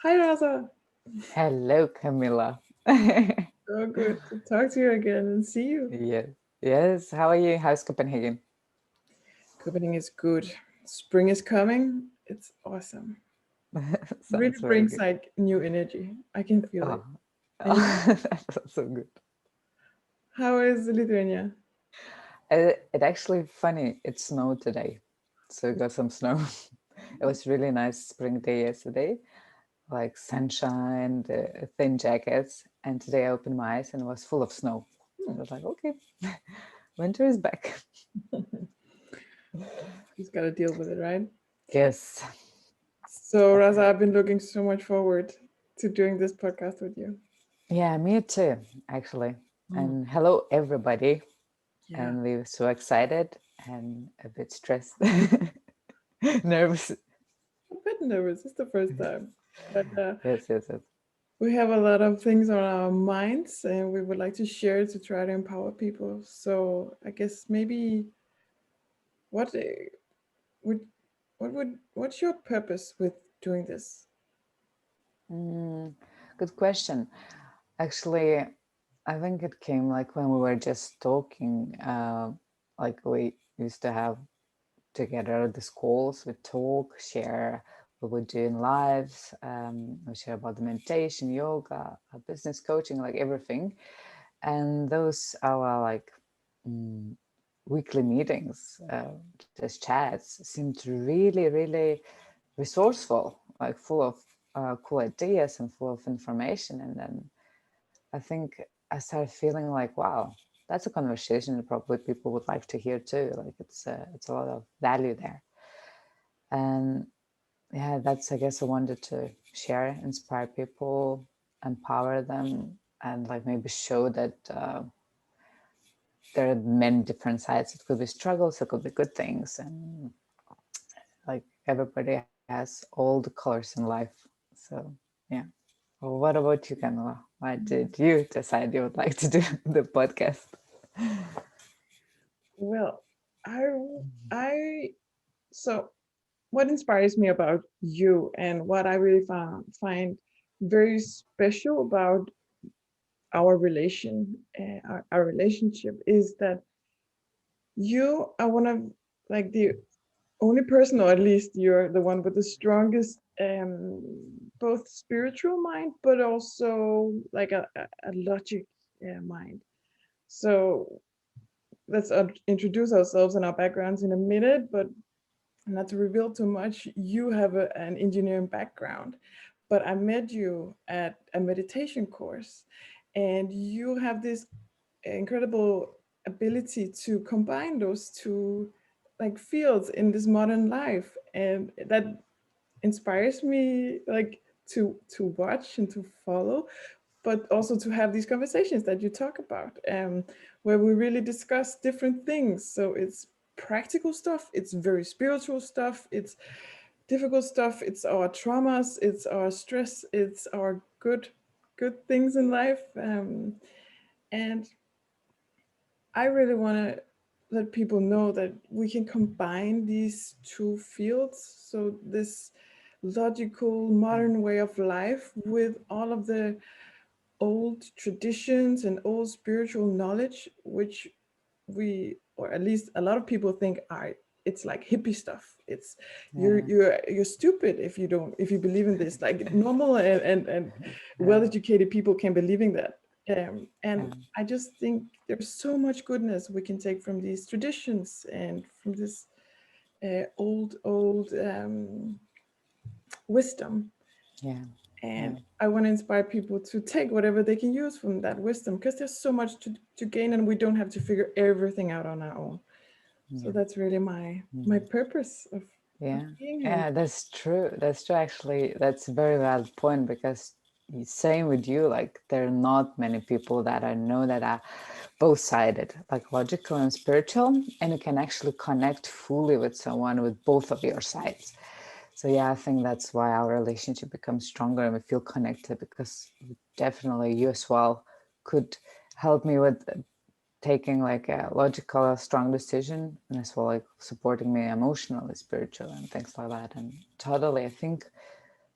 Hi, Rasa. Hello, Camilla. So good to talk to you again and see you. Yes, yes. How are you? How's Copenhagen? Copenhagen is good. Spring is coming. It's awesome. Really Sounds very brings good. like new energy. I can feel Oh, it. And you? that sounds so good. How is Lithuania? It actually funny. It snowed today, so we got some snow. It was really nice spring day yesterday, like sunshine, the thin jackets, and today I opened my eyes and it was full of snow. Hmm. And I was like, okay, winter is back. Just gotta deal with it, right? Yes. So, Rasa, I've been looking so much forward to doing this podcast with you. Yeah, me too, actually. Mm. And hello, everybody. Yeah, And we were so excited and a bit stressed, nervous. a bit nervous. It's the first time. But Yes, yes, yes. we have a lot of things on our minds and we would like to share to try to empower people. So, I guess maybe what would what's your purpose with doing this? Mm, good question. Actually, I think it came like when we were just talking, like we used to have together the calls, we talk, share what we do in lives, we share about the meditation, yoga, business coaching, like everything. And those are like mm, weekly meetings, just chats, seemed really, really resourceful, like full of cool ideas and full of information. And then I think I started feeling like, wow, that's a conversation that probably people would like to hear too. Like it's a lot of value there. And yeah, that's I guess I wanted to share, inspire people, empower them, and like maybe show that there are many different sides. It could be struggles, it could be good things, and like everybody has all the colors in life. So yeah. Well, what about you, Camilla? Why did you decide you would like to do the podcast? Well, I I so what inspires me about you and what I really find very special about our relationship is that you are one of like the only person, or at least you're the one with the strongest both spiritual mind but also like a logic mind. So let's introduce ourselves and our backgrounds in a minute, but not to reveal too much. You have an engineering background, but I met you at a meditation course, and you have this incredible ability to combine those two like fields in this modern life, and that inspires me like to watch and to follow, but also to have these conversations that you talk about, where we really discuss different things. So it's practical stuff, it's very spiritual stuff, it's difficult stuff, it's our traumas, it's our stress, it's our good things in life, and I really want to let people know that we can combine these two fields. So, this logical modern way of life with all of the old traditions and old spiritual knowledge, which we, or at least a lot of people think are, it's like hippie stuff. It's Yeah, you're stupid if you don't, if you believe in this. Like normal and yeah, well-educated people can believe in that. And yeah, I just think there's so much goodness we can take from these traditions and from this old wisdom. yeah, yeah, And I want to inspire people to take whatever they can use from that wisdom, because there's so much to gain and we don't have to figure everything out on our own. So yeah. that's really my Mhm. purpose of Yeah, being here. yeah, that's true. That's true. Actually, that's a very valid point because same with you. Like, there are not many people that I know that are both-sided, like logical and spiritual, and you can actually connect fully with someone with both of your sides. So yeah, I think that's why our relationship becomes stronger and we feel connected because definitely you as well could help me with taking like a logical, strong decision, and as well like supporting me emotionally, spiritually, and things like that. And totally, I think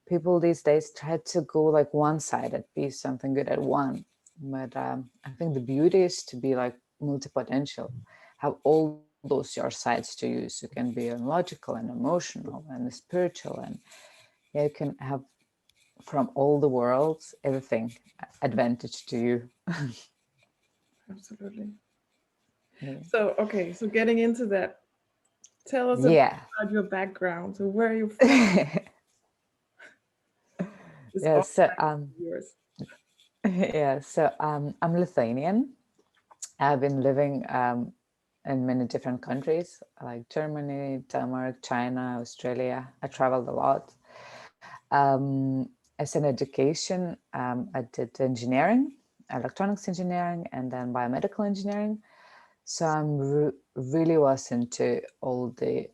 people these days try to go like one-sided, be something good at one. But I think the beauty is to be like multipotential, have all those your sides to use. You can be logical and emotional and spiritual, and yeah, you can have from all the worlds everything advantage to you. Absolutely. Yeah. So, okay, so getting into that, tell us a bit Yeah. about your background. So, where are you from? This Yeah. all So yours. yeah. So I'm Lithuanian. I've been living in many different countries like Germany, Denmark, China, Australia. I traveled a lot. As an education, I did engineering, electronics engineering, and then biomedical engineering. So I'm really was into all the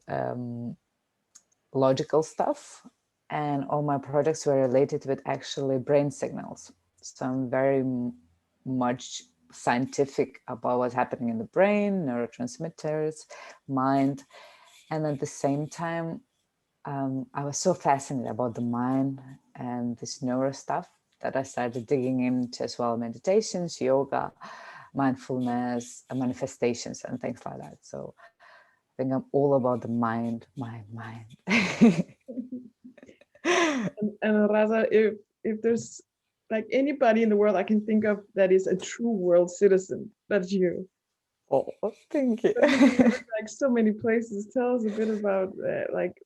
logical stuff, and all my projects were related with actually brain signals. So I'm very much scientific about what's happening in the brain, neurotransmitters, mind, and at the same time, I was so fascinated about the mind and this neuro stuff that I started digging into as well meditations, yoga, mindfulness, manifestations, and things like that. So I think I'm all about the mind, my mind. And Rasa, if there's like anybody in the world I can think of that is a true world citizen, that's you. Oh, thank you. But you've lived like so many places. Tell us a bit about like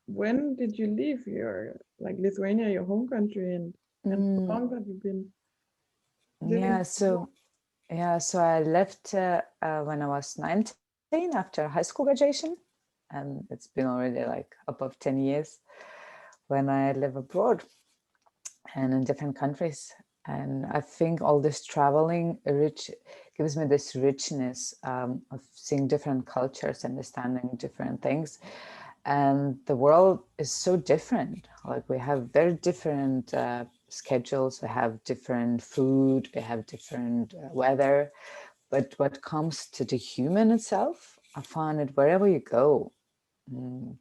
when did you leave your like Lithuania, your home country, and how Mm, long have you been living? yeah, so so I left when I was 19 after high school graduation, and it's been already like above 10 years when I live abroad and in different countries. And I think all this traveling gives me this richness of seeing different cultures, understanding different things. And the world is so different. Like we have very different schedules, we have different food, we have different weather. But what comes to the human itself, I find it wherever you go,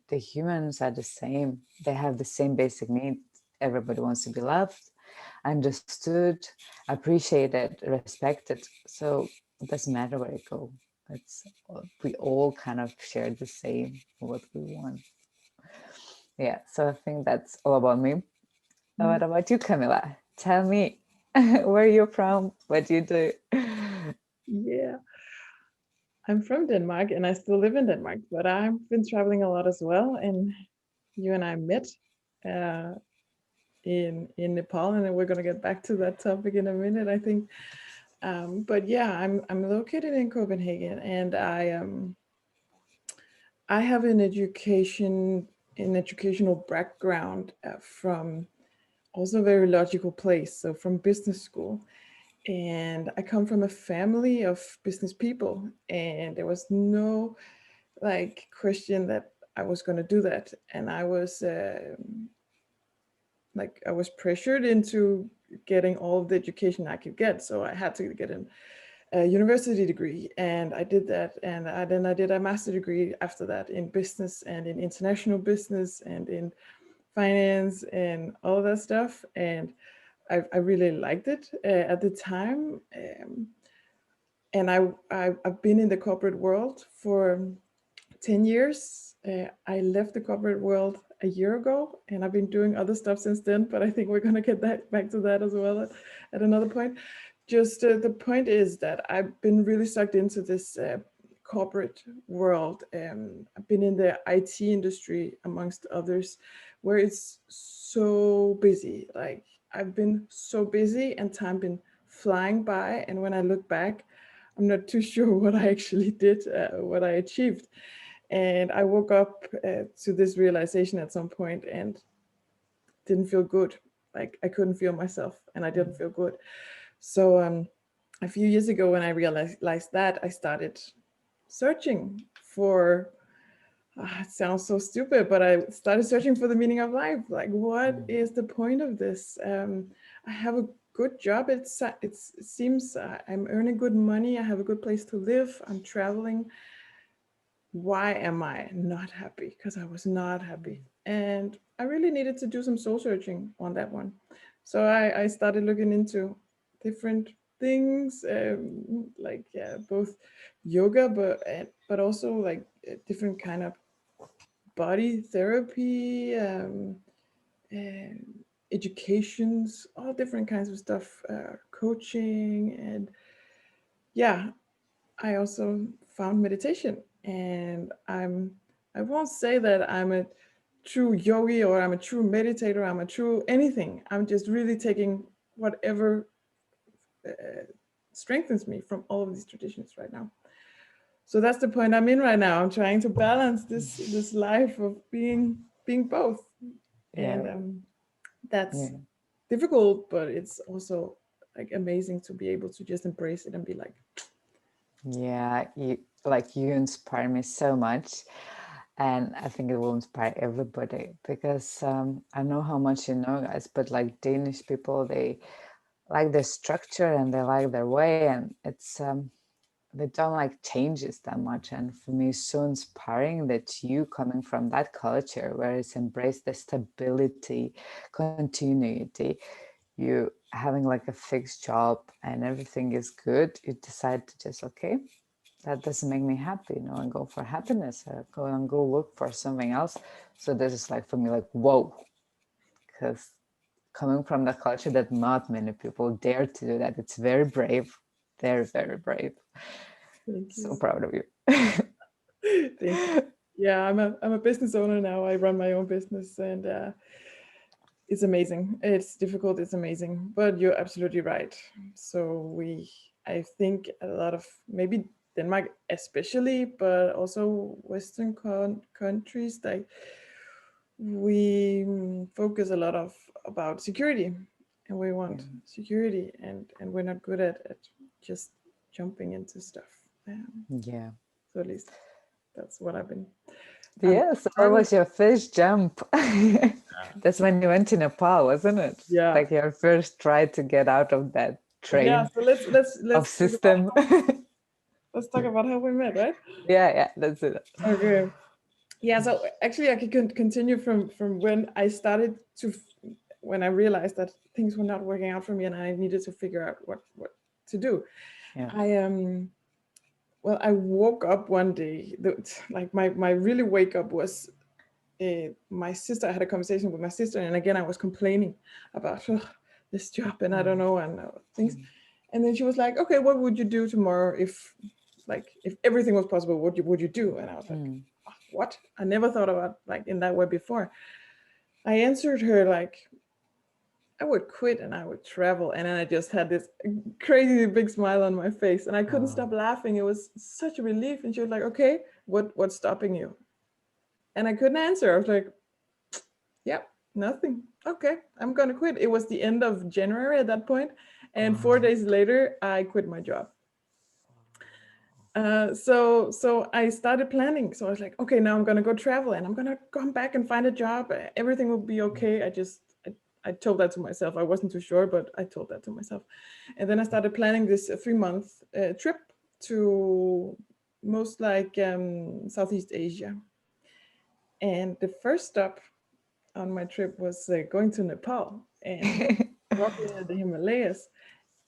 the humans are the same. They have the same basic needs. Everybody wants to be loved, understood, appreciated, respected. So it doesn't matter where you go. It's we all kind of share the same what we want. Yeah. So I think that's all about me. Mm. What about you, Camilla? Tell me where you're from, what you do. Yeah, I'm from Denmark and I still live in Denmark, but I've been traveling a lot as well. And you and I met uh, in Nepal, and then we're gonna get back to that topic in a minute, I think. But yeah, I'm located in Copenhagen, and I have an educational background from also a very logical place, so from business school. And I come from a family of business people, and there was no like question that I was going to do that. And I was like I was pressured into getting all of the education I could get, so I had to get a university degree, and I did that. And then I did a master degree after that in business and in international business and in finance and all of that stuff. And I really liked it at the time. And I've been in the corporate world for 10 years. I left the corporate world a year ago, and I've been doing other stuff since then, but I think we're going to get that back to that as well at another point. Just the point is that I've been really sucked into this corporate world. I've been in the IT industry, amongst others, where it's so busy. Like, I've been so busy and time been flying by. And when I look back, I'm not too sure what I actually did, what I achieved. And I woke up to this realization at some point and didn't feel good. Like I couldn't feel myself and I didn't feel good. So a few years ago, when I realized that, I started searching for, it sounds so stupid, but I started searching for the meaning of life. Like, what is the point of this? I have a good job. It seems I'm earning good money. I have a good place to live. I'm traveling. Why am I not happy? Because I was not happy. and I really needed to do some soul searching on that one. So I started looking into different things, like both yoga, but also like different kind of body therapy, uh, educations, all different kinds of stuff, coaching, and yeah, I also found meditation, and I won't say that I'm a true yogi or I'm a true meditator, I'm a true anything. I'm just really taking whatever strengthens me from all of these traditions right now. So that's the point I'm in right now. I'm trying to balance this life of being both, and Yeah. that's Yeah. difficult, but it's also like amazing to be able to just embrace it and be like, Yeah, you inspire me so much, and I think it will inspire everybody because I know how much you know, guys, but like Danish people, they like their structure and they like their way, and they don't like changes that much. And for me, it's so inspiring that you coming from that culture where it's embraced the stability, continuity, you having like a fixed job and everything is good, you decide to just okay, that doesn't make me happy, and go for happiness, go look for something else. So this is like for me like whoa, because coming from the culture that not many people dare to do that, it's very brave, very brave. thank So you. proud of you. Thank you. Yeah, I'm a business owner now. I run my own business, and it's amazing. It's difficult. It's amazing, but you're absolutely right. So I think a lot of maybe Denmark, especially, but also Western countries, like we focus a lot of about security, and we Yeah. want security, and we're not good at just jumping into stuff. Yeah. So at least that's what I've been. I'm Yeah, so what struggling. was your first jump? That's when you went to Nepal, wasn't it? Yeah, Like your first try to get out of that yeah. train So let's of talk about system. how we met, right? Yeah, that's it. Okay. Yeah. So actually, I could continue from when I started when I realized that things were not working out for me, and I needed to figure out what to do. Yeah. I well, I woke up one day. Like my really wake up was my sister. I had a conversation with my sister, and again I was complaining about this job, and I don't Mm, know, and things. mm, And then she was like, "Okay, what would you do tomorrow if everything was possible? What would you do?" And I was like, mm. "Ah, what? I never thought about like in that way before." I answered her like, "I would quit and I would travel," and then I just had this crazy big smile on my face, and I couldn't Oh, stop laughing. It was such a relief. And she was like, "Okay, what's stopping you?" And I couldn't answer. I was like, "Yep, nothing. Okay, I'm gonna quit." It was the end of January at that point, and four oh, days later, I quit my job. So I started planning. So I was like, okay, now I'm gonna go travel, and I'm gonna come back and find a job. Everything will be okay. I told that to myself. I wasn't too sure, but I told that to myself. And then I started planning this 3 month trip to most like Southeast Asia. And the first stop on my trip was going to Nepal and walking in the Himalayas,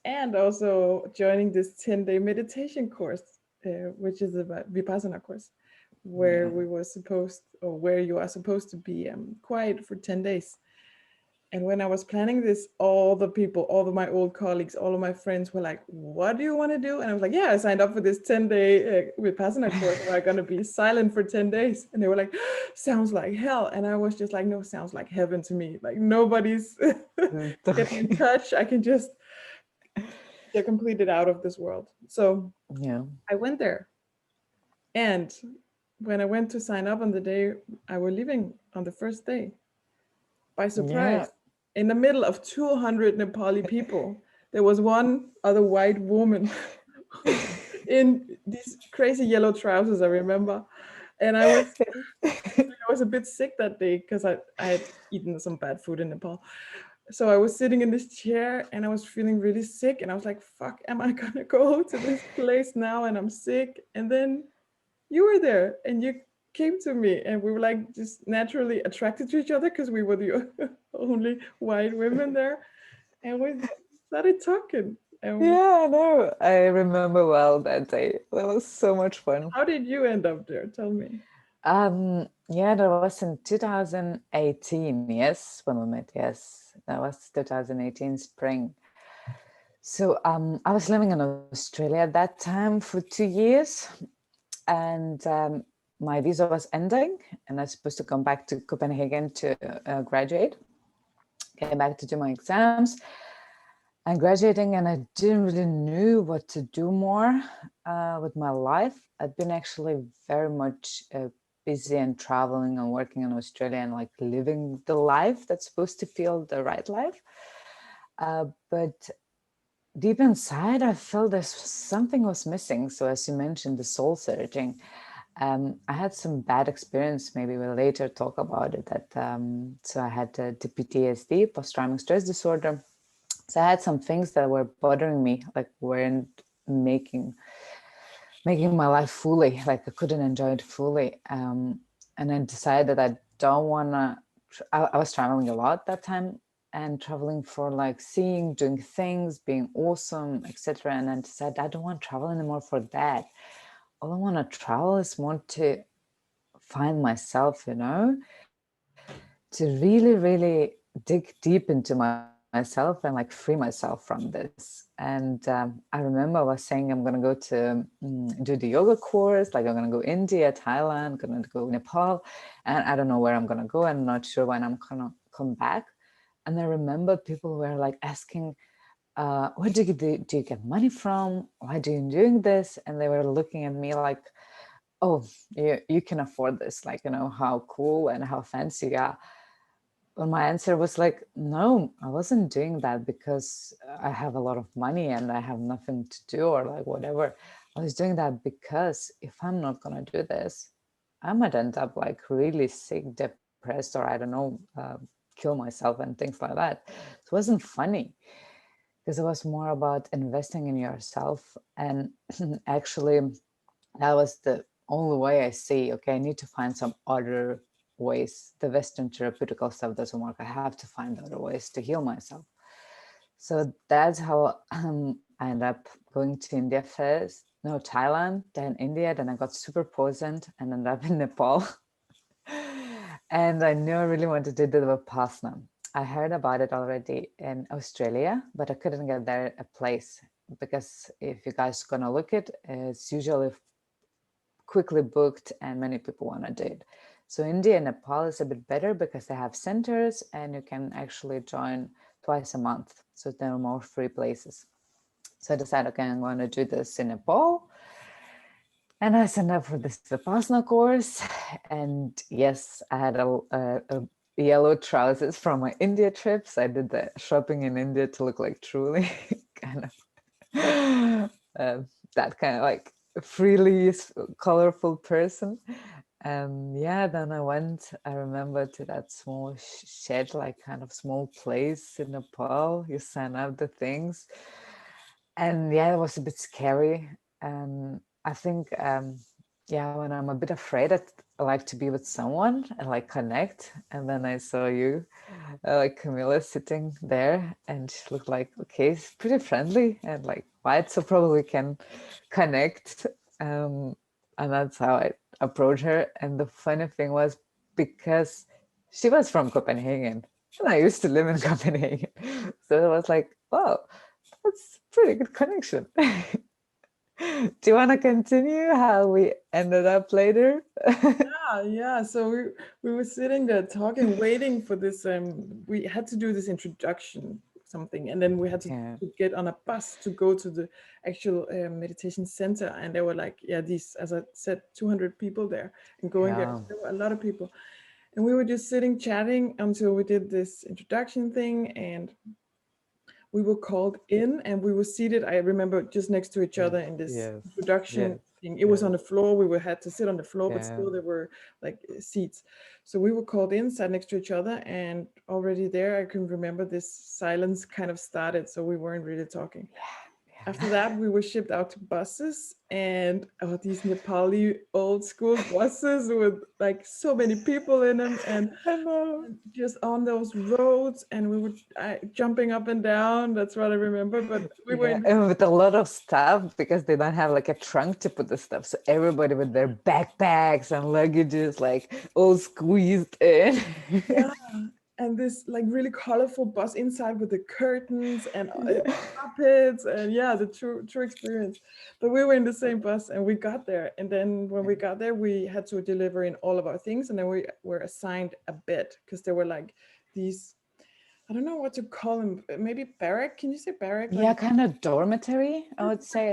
and also joining this 10-day meditation course, which is a Vipassana course, where yeah. we were supposed, or where you are supposed to be quiet for 10 days. And when I was planning this, all the people, all of my old colleagues, all of my friends were like, "What do you want to do?" And I was like, "Yeah, I signed up for this 10-day Vipassana course where I'm going to be silent for 10 days." And they were like, "Sounds like hell." And I was just like, "No, sounds like heaven to me. Like nobody's getting in touch. I can just get completed out of this world." So Yeah. I went there. And when I went to sign up on the day I was leaving on the first day, by Yeah. surprise, in the middle of 200 Nepali people, there was one other white woman in these crazy yellow trousers, I remember. And I was a bit sick that day because I had eaten some bad food in Nepal. So I was sitting in this chair and I was feeling really sick. And I was like, fuck, am I gonna go to this place now? And I'm sick. And then you were there and you came to me, and we were like just naturally attracted to each other because we were the only white women there, and we started talking. And Yeah, I know. I remember well that day. That was so much fun. how did you end up there? Tell me. Yeah, that was in 2018. Yes, when we met. Yes, that was 2018 spring. So I was living in Australia at that time for 2 years, and my visa was ending, and I was supposed to come back to Copenhagen to graduate. Came back to do my exams and graduating, and I didn't really knew what to do more with my life. I'd been actually very much busy and traveling and working in Australia and like living the life that's supposed to feel the right life. But deep inside, I felt there's something was missing. So as you mentioned, the soul searching. I had some bad experience. Maybe we'll later talk about it. That so I had the PTSD, post-traumatic stress disorder. So I had some things that were bothering me, like weren't making my life fully. Like I couldn't enjoy it fully. And I decided that I don't wanna. I was traveling a lot that time, and traveling for like seeing, doing things, being awesome, etc. And I decided I don't want to travel anymore for that. All I want to travel is more to find myself, to really, really dig deep into myself and like free myself from this. And I remember I was saying I'm going to go to do the yoga course, like I'm going to go India, Thailand, going to go Nepal, and I don't know where I'm going to go. I'm not sure when I'm going to come back. And I remember people were like asking, where do you get money from? Why do you doing this? And they were looking at me like, oh, you can afford this, like, how cool and how fancy you are. But my answer was like, no, I wasn't doing that because I have a lot of money and I have nothing to do or like whatever. I was doing that because if I'm not going to do this, I might end up like really sick, depressed, or I don't know, kill myself and things like that. So it wasn't funny because it was more about investing in yourself. And actually, that was the only way I see, okay, I need to find some other ways. The Western therapeutical stuff doesn't work. I have to find other ways to heal myself. So that's how I ended up going to India first. No, Thailand, then India, then I got super poisoned and ended up in Nepal. And I knew I really wanted to do the Vipassana. I heard about it already in Australia, but I couldn't get there a place because if you guys are gonna look at it, it's usually quickly booked and many people want to do it. So India and Nepal is a bit better because they have centers and you can actually join twice a month. So there are more free places. So I decided, okay, I'm going to do this in Nepal. And I signed up for this Vipassana course. And yes, I had a yellow trousers from my India trips. I did the shopping in India to look like truly kind of that kind of like freely colorful person. Yeah, then I went, I remember, to that small shed, like kind of small place in Nepal. You sign up the things. And yeah, it was a bit scary. I think, yeah, when I'm a bit afraid, I like to be with someone and like connect. And then I saw you, like Camilla sitting there, and she looked like, okay, it's pretty friendly and like white, so probably can connect. And that's how I approached her. And the funny thing was because she was from Copenhagen and I used to live in Copenhagen. So it was like, oh, that's pretty good connection. Do you want to continue how we ended up later? Yeah. So we were sitting there talking, waiting for this. We had to do this introduction something, and then we had Yeah. to get on a bus to go to the actual meditation center. And there were like, yeah, these, as I said, 200 people there, and going there, Yeah. there were a lot of people, and we were just sitting chatting until we did this introduction thing, and we were called in, and we were seated, I remember, just next to each other Yes. in this Yes. introduction Yes. thing. It was Yes. on the floor. Had to sit on the floor, but Yeah. still there were like seats. So we were called in, sat next to each other, and already there I can remember this silence kind of started, so we weren't really talking. Yeah. after that, we were shipped out to buses, and these Nepali old school buses with like so many people in them, and I know. just on those roads, and we were jumping up and down. That's what I remember. But we were Yeah, in and with a lot of stuff because they don't have like a trunk to put the stuff. So everybody with their backpacks and luggages like all squeezed in. yeah, and this like really colorful bus inside with the curtains and Yeah. carpets, and yeah, the true experience. But we were in the same bus, and we got there, and then when we got there, we had to deliver in all of our things, and then we were assigned a bed because there were like these, I don't know what to call them, maybe barrack. Can you say barrack? Yeah, Like, kind of dormitory, I would say.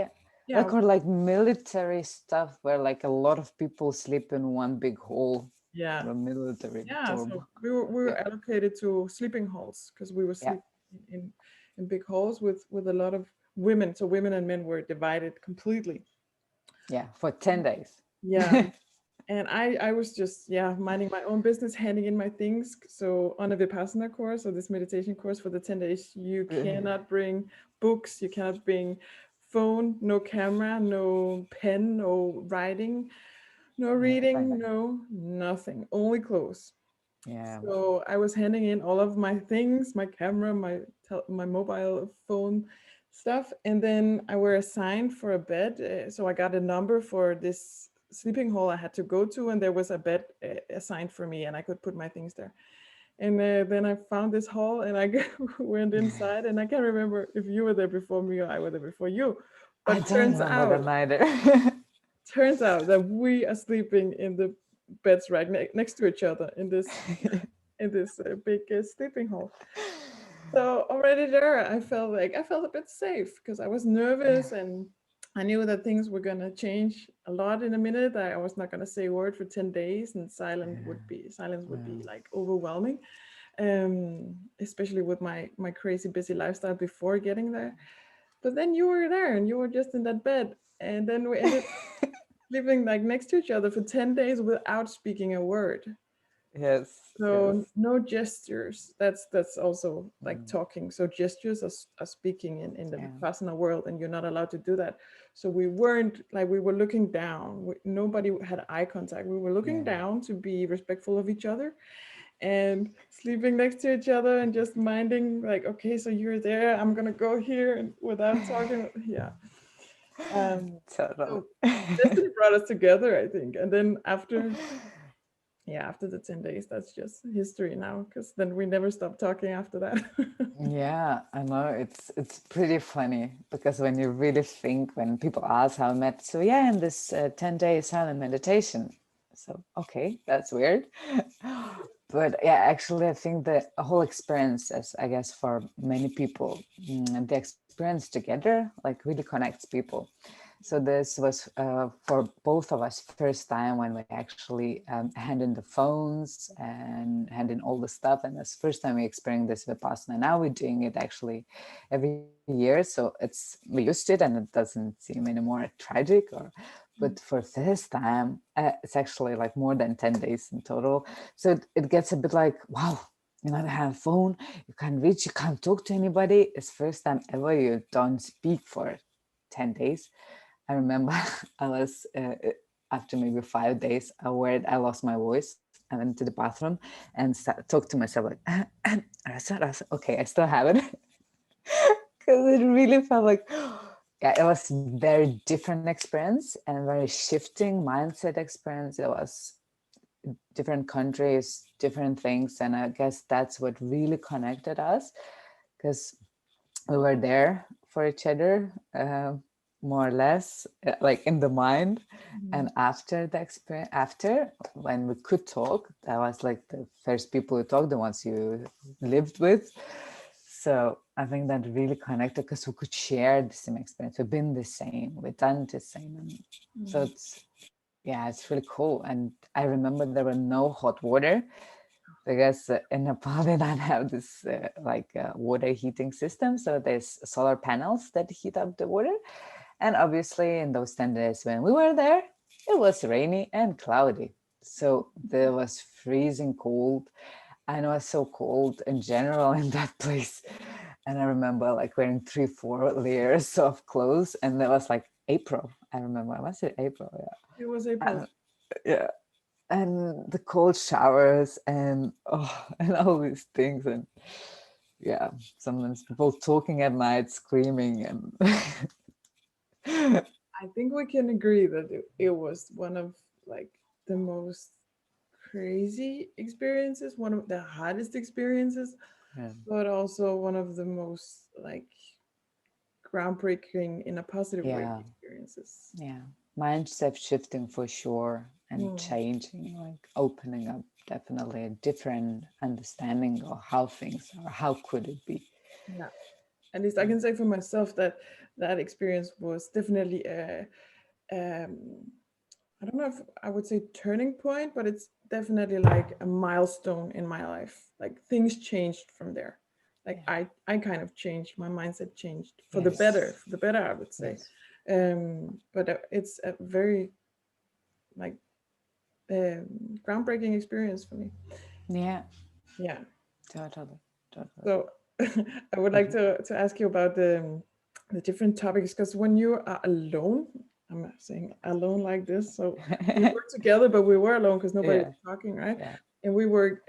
yeah, Like or like military stuff where like a lot of people sleep in one big hall. yeah, A military yeah. dorm. So we were Yeah. allocated to sleeping halls because we were Yeah. sleeping in big halls with a lot of women. So women and men were divided completely. Yeah. For 10 days. Yeah. And I was just, yeah, minding my own business, handing in my things. So on a Vipassana course or this meditation course for the 10 days, you cannot bring books, you cannot bring phone, no camera, no pen, no writing, no reading, Nothing. no nothing, only clothes. Yeah. So I was handing in all of my things, my camera, my mobile phone stuff, and then I were assigned for a bed. So I got a number for this sleeping hall I had to go to, and there was a bed assigned for me, and I could put my things there. And then I found this hall, and I went inside, and I can't remember if you were there before me or I were there before you, I but don't remember that neither. turns out that we are sleeping in the beds right next to each other in this big sleeping hall. So already there, I felt a bit safe because I was Yeah. nervous, and I knew that things were gonna change a lot in a minute. I was not gonna say a word for 10 days, and silence would be Yeah. like overwhelming, especially with my crazy busy lifestyle before getting there. But then you were there, and you were just in that bed, and then we ended living like next to each other for 10 days without speaking a word. Yes. So Yes. no gestures. That's also like Mm. talking. So gestures are speaking in the Yeah. Vipassana world, and you're not allowed to do that. So we weren't like, we were looking down. Nobody had eye contact. We were looking Yeah. down to be respectful of each other, and sleeping next to each other, and just minding like, okay, so you're there. I'm gonna go here, and without talking. Yeah. Totally. So destiny brought us together, I think. And then after the 10 days, that's just history now, because then we never stopped talking after that. Yeah, I know it's pretty funny because when you really think, when people ask how I met, so yeah, in this 10-day silent meditation. So okay, that's weird. But yeah, actually, I think the whole experience, as I guess for many people, the experience together like really connects people. So this was for both of us first time when we actually hand in the phones and hand in all the stuff, and it's first time we experienced this Vipassana. Now we're doing it actually every year, so we used to it and it doesn't seem anymore tragic. But for this time, it's actually like more than 10 days in total. So it gets a bit like, wow. You don't have a phone, you can't reach, you can't talk to anybody. It's first time ever you don't speak for 10 days. I remember I was after maybe 5 days, I lost my voice. I went to the bathroom and talked to myself like, Rasa, Rasa. Okay, I still have it because it really felt like, yeah, it was very different experience and very shifting mindset experience. It was different countries, different things, and I guess that's what really connected us because we were there for each other. More or less like in the mind, and after the experience, after when we could talk, that was like the first people who talked, the ones you lived with. So I think that really connected because we could share the same experience, we've been the same, we've done the same, and so it's, yeah, it's really cool. And I remember there were no hot water because in Nepal they don't have this water heating system, so there's solar panels that heat up the water. And obviously, in those 10 days when we were there, it was rainy and cloudy. So there was freezing cold. And it was so cold in general in that place. And I remember like wearing 3-4 layers of clothes, and that was like April. I remember, I must say April, It was yeah. April. And yeah, and the cold showers and and all these things, and yeah, sometimes people talking at night, screaming, and I think we can agree that it was one of like the most crazy experiences, one of the hardest experiences, yeah, but also one of the most like groundbreaking in a positive way yeah, experiences. yeah, mindset shifting for sure, and Mm, changing, like opening up definitely a different understanding of how things are, how could it be. yeah, at least I can say for myself that that experience was definitely a um, I don't know if I would say turning point, but it's definitely like a milestone in my life. Like things changed from there. Like Yeah. I kind of changed. My mindset changed for the better. Yes. For the better, I would say. Yes. But it's a very like groundbreaking experience for me. Yeah, Yeah. totally, totally. So I would like to ask you about the different topics because when you are alone, I'm not saying alone like this. So we were together, but we were alone because nobody Yeah, was talking, right? yeah, And we were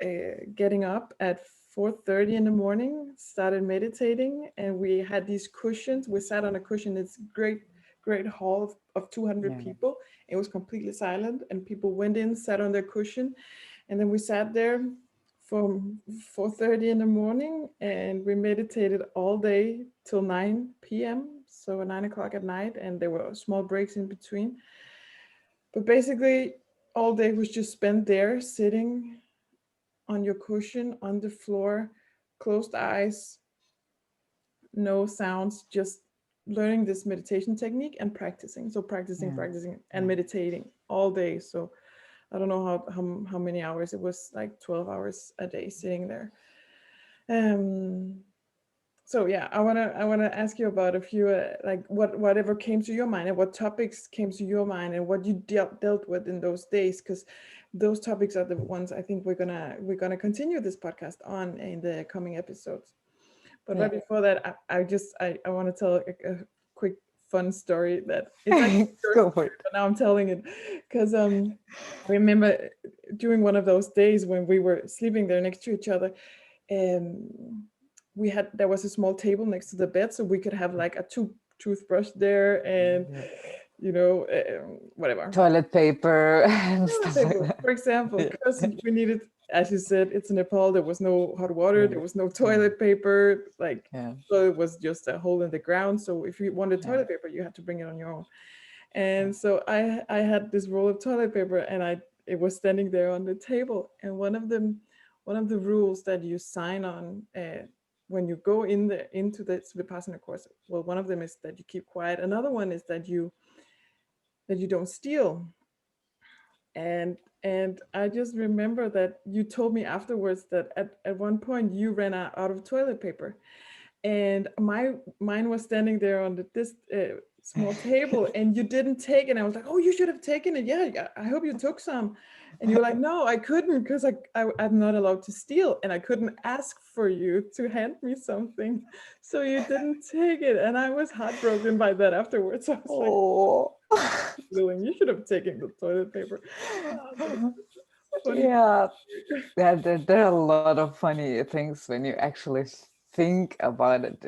getting up at 4:30 in the morning, started meditating, and we had these cushions. We sat on a cushion. It's great hall of 200 yeah, people. It was completely silent, and people went in, sat on their cushion, and then we sat there from 4:30 in the morning and we meditated all day till 9 p.m. So 9 o'clock at night, and there were small breaks in between. But basically, all day was just spent there, sitting on your cushion on the floor, closed eyes, no sounds, just learning this meditation technique and practicing. So yeah, practicing and yeah, meditating all day. So I don't know how many hours it was, like 12 hours a day sitting there. Um, so yeah, I wanna ask you about a few like whatever came to your mind and what topics came to your mind and what you dealt with in those days, because those topics are the ones I think we're gonna continue this podcast on in the coming episodes. But right yeah. before that, I want to tell a quick fun story that it's actually your Go for story, it. but now I'm telling it because I remember during one of those days when we were sleeping there next to each other, um, there was a small table next to the bed, so we could have like a toothbrush there and Yeah. whatever Toilet paper and toilet stuff like paper, that. for example, Yeah, because we needed, as you said, it's in Nepal. There was no hot water, yeah, there was no yeah, toilet paper, like yeah, so it was just a hole in the ground. So if you wanted yeah, toilet paper, you had to bring it on your own. yeah, And so I had this roll of toilet paper, and it was standing there on the table. And one of the rules that you sign on when you go into the Vipassana course, well, one of them is that you keep quiet. Another one is that you don't steal. And I just remember that you told me afterwards that at one point you ran out of toilet paper, and mine was standing there on this small table, and you didn't take it. I was like, oh, you should have taken it. Yeah, yeah, I hope you took some. And you were like, no, I couldn't, because I'm not allowed to steal, and I couldn't ask for you to hand me something, so you didn't take it. And I was heartbroken by that afterwards. I was like, Oh. stealing, you should have taken the toilet paper. But funny. Yeah, yeah, there are a lot of funny things when you actually think about it,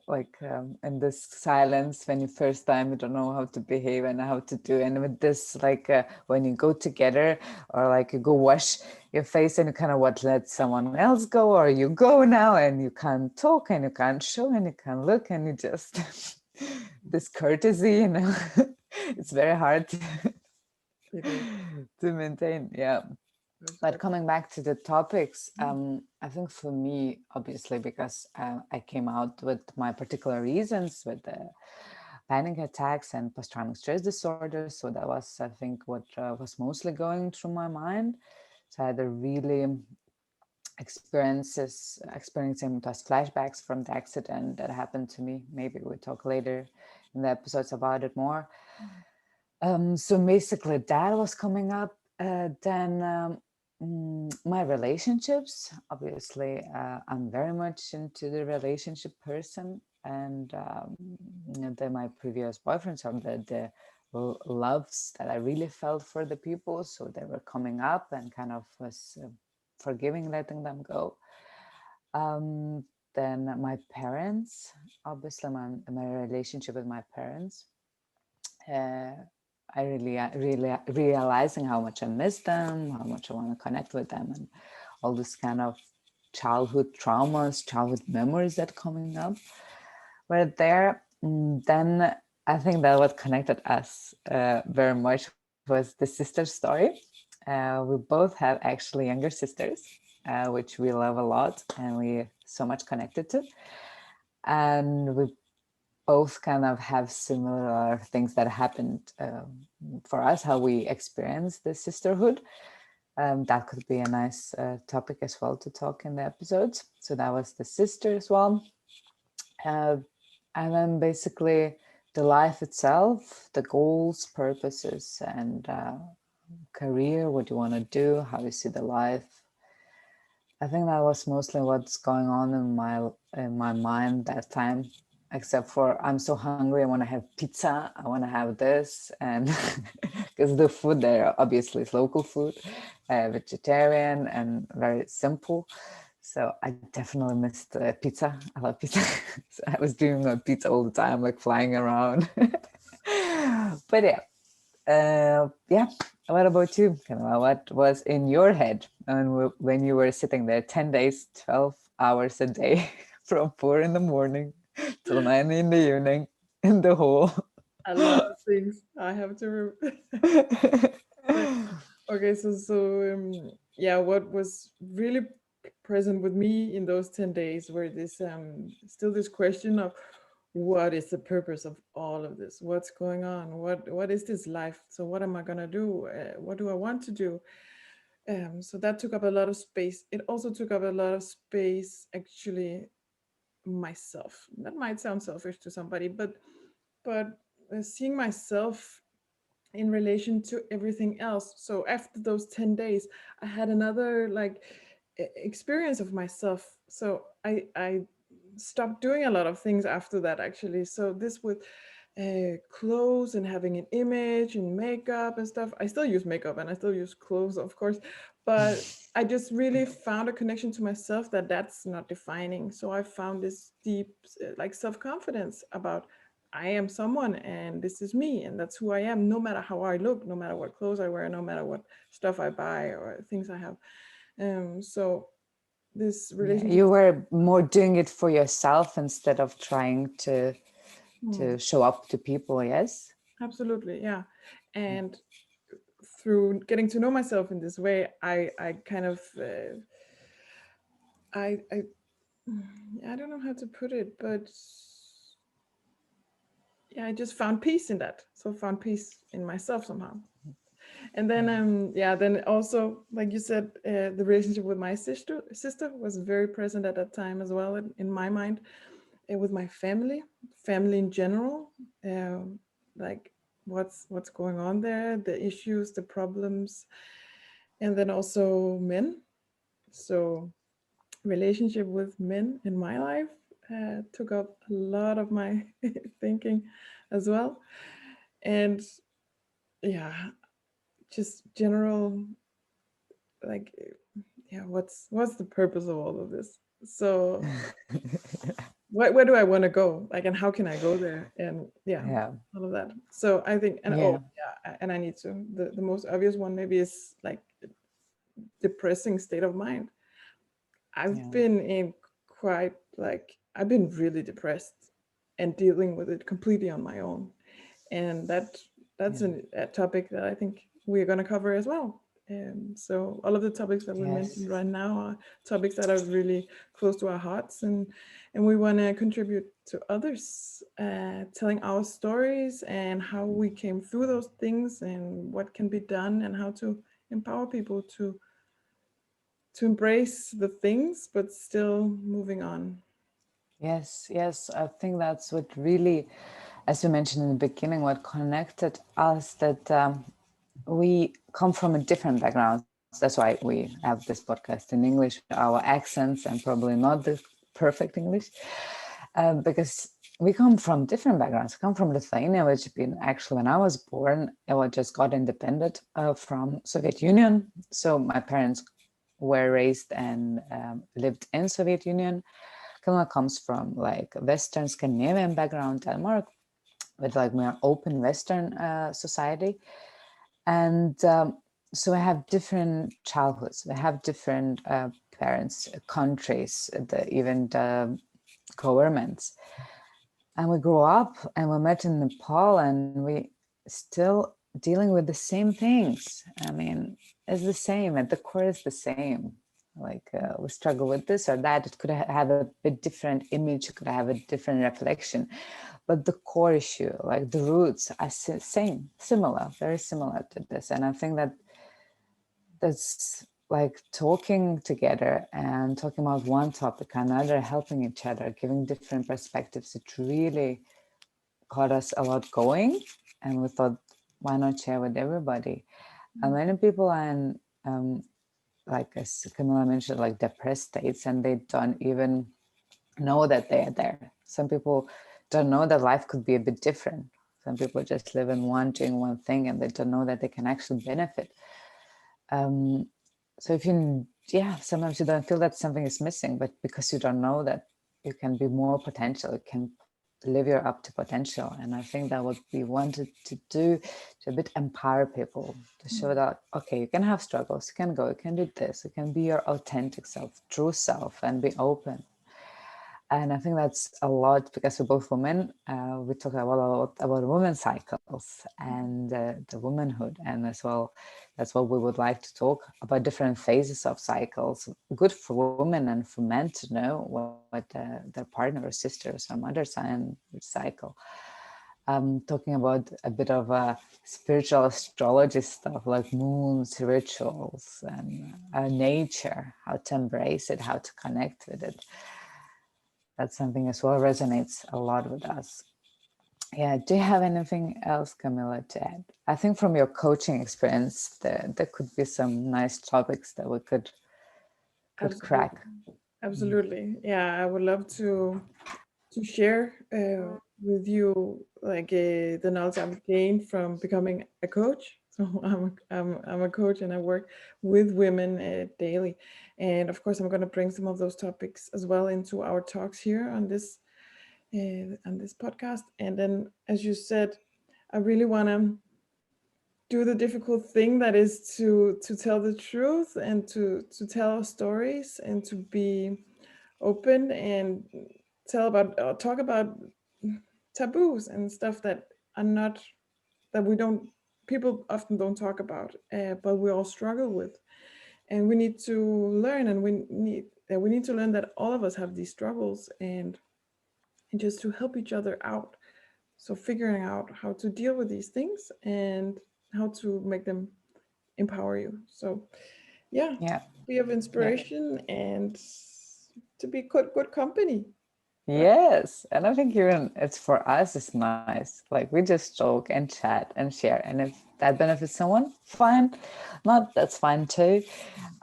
like in this silence when you first time you don't know how to behave and how to do, and with this like when you go together or like you go wash your face and you kind of what let someone else go, or you go now and you can't talk and you can't show and you can't look and you just this courtesy, it's very hard It is. to maintain. Yeah. That's But very coming back to the topics, I think for me, obviously, because I came out with my particular reasons with the panic attacks and post-traumatic stress disorder. So that was, I think, what was mostly going through my mind. So I had a really experiencing those flashbacks from the accident that happened to me. Maybe we'll talk later in the episodes about it more. So basically that was coming up. Then My relationships, obviously, I'm very much into the relationship person, and my previous boyfriends are the loves that I really felt for the people, so they were coming up and kind of was forgiving, letting them go. Um, then my parents, obviously, my relationship with my parents. Uh, I really realizing how much I miss them, how much I want to connect with them, and all this kind of childhood traumas, childhood memories that coming up were there. Then I think that what connected us very much was the sister story. We both have actually younger sisters, which we love a lot and we so much connected to. And we both kind of have similar things that happened for us, how we experience the sisterhood. That could be a nice topic as well to talk in the episodes. So that was the sister as well. Uh, and then basically the life itself, the goals, purposes, and career, what you want to do, how you see the life. I think that was mostly what's going on in my mind that time, except for I'm so hungry, I want to have pizza, I want to have this, and because the food there obviously is local food, vegetarian and very simple. So I definitely missed pizza. I love pizza. So I was doing pizza all the time, like flying around. But yeah, yeah. What about you, Camilla? What was in your head when you were sitting there 10 days, 12 hours a day from 4 in the morning till 9 in the evening in the hole? A lot of things I have to like, okay, yeah, what was really present with me in those 10 days were this still this question of what is the purpose of all of this, what's going on, what is this life, so what am I going to do, what do I want to do. So that took up a lot of space. It also took up a lot of space, actually, myself. That might sound selfish to somebody, but seeing myself in relation to everything else. So after those 10 days, I had another like experience of myself. So I stopped doing a lot of things after that, actually. So this with clothes and having an image and makeup and stuff. I still use makeup and I still use clothes, of course, but I just really found a connection to myself that that's not defining. So I found this deep like self-confidence about I am someone and this is me and that's who I am, no matter how I look, no matter what clothes I wear, no matter what stuff I buy or things I have. So this Yeah, relationship. you were more doing it for yourself instead of trying Hmm, to show up to people, yes? absolutely, yeah. And through getting to know myself in this way, I kind of I I don't know how to put it, but yeah, I just found peace in that. So found peace in myself somehow. And then Yeah. yeah, then also like you said, the relationship with my sister was very present at that time as well in my mind, and with my family in general, like what's going on there, the issues, the problems, and then also men. So relationship with men in my life took up a lot of my thinking as well. And yeah, just general, like, yeah, what's the purpose of all of this? So where do I want to go, like, and how can I go there, and yeah, Yeah. all of that. So I think, and Yeah. oh yeah, and I need to, the most obvious one maybe is like depressing state of mind. I've Yeah. been in quite like, I've been really depressed and dealing with it completely on my own. And that's Yeah. a topic that I think we're going to cover as well. So all of the topics that we mentioned Yes. right now are topics that are really close to our hearts, and we want to contribute to others, telling our stories and how we came through those things and what can be done and how to empower people to embrace the things but still moving on. Yes, yes. I think that's what really, as you mentioned in the beginning, what connected us, that we come from a different backgrounds. That's why we have this podcast in English, our accents, and probably not the perfect English, because we come from different backgrounds. We come from Lithuania, which been actually, when I was born, it just got independent from Soviet Union. So my parents were raised and lived in Soviet Union. Camilla comes from like Western Scandinavian background, Denmark, with like more open Western society. And so we have different childhoods. We have different parents, countries, even the governments. And we grew up and we met in Nepal, and we still dealing with the same things. I mean, it's the same. At the core, it's the same. Like we struggle with this or that. It could have a bit different image. It could have a different reflection. But the core issue, like the roots, are same, similar, very similar to this. And I think that's like talking together and talking about one topic, another, helping each other, giving different perspectives. It really got us a lot going. And we thought, why not share with everybody? And many people are in, like as Camilla mentioned, like depressed states, and they don't even know that they are there. Some people don't know that life could be a bit different. Some people just live in doing one thing, and they don't know that they can actually benefit. So if you, sometimes you don't feel that something is missing, but because you don't know that you can be more potential, you can live your up to potential. And I think that what we wanted to do, to a bit empower people, to show that, okay, you can have struggles, you can go, you can do this, you can be your authentic self, true self, and be open. And I think that's a lot because we're both women. We talk a lot about women's cycles and the womanhood. And as well, that's what we would like to talk about, different phases of cycles. Good for women and for men to know what their partner or sisters or mothers are in which cycle. Talking about a bit of spiritual astrology stuff like moons, rituals, and nature, how to embrace it, how to connect with it. That's something as well resonates a lot with us. Yeah. Do you have anything else, Camilla, to add? I think from your coaching experience, there could be some nice topics that we could Absolutely. crack. Absolutely. Yeah, I would love to share with you like the knowledge I've gained from becoming a coach. So I'm a coach and I work with women daily, and of course I'm going to bring some of those topics as well into our talks here on this podcast. And then, as you said, I really want to do the difficult thing that is to tell the truth and to tell stories and to be open and talk about taboos and stuff that are not that we don't people often don't talk about, but we all struggle with, and we need to learn, and we need to learn that all of us have these struggles, and just to help each other out. So figuring out how to deal with these things and how to make them empower you. So yeah, Yeah. be of inspiration and to be good company. Right? Yes. And I think even it's for us, it's nice. Like we just talk and chat and share. And if that benefits someone, fine. Not, that's fine too.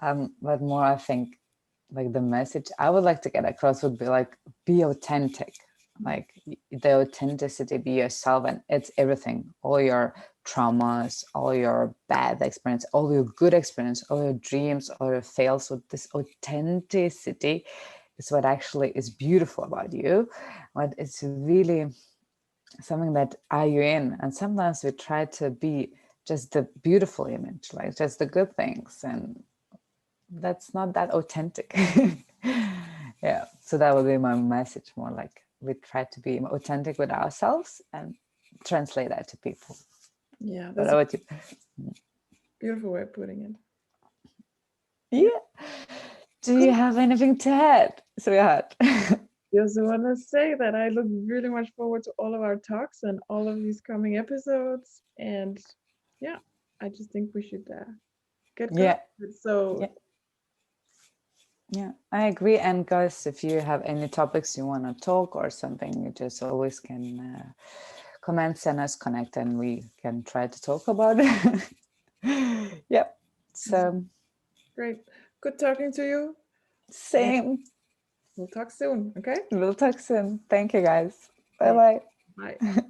But more, I think, like the message I would like to get across would be like, be authentic. Like the authenticity, be yourself, and it's everything. All your traumas, all your bad experience, all your good experience, all your dreams, all your fails. With this authenticity is what actually is beautiful about you. But it's really something that are you in. And sometimes we try to be just the beautiful image, like just the good things, and that's not that authentic. Yeah, so that would be my message, more like we try to be authentic with ourselves and translate that to people. Yeah, What that's a about you? beautiful way of putting it. Yeah. Do you Cool. have anything to add, sweetheart? Just want to say that I look really much forward to all of our talks and all of these coming episodes. And yeah, I just think we should get going. Yeah. So Yeah. Yeah, I agree. And guys, if you have any topics you want to talk or something, you just always can comment, send us, connect, and we can try to talk about it. Yep. So Great. Good talking to you. Same. We'll talk soon. Okay. We'll talk soon. Thank you, guys. Yeah. Bye-bye. Bye.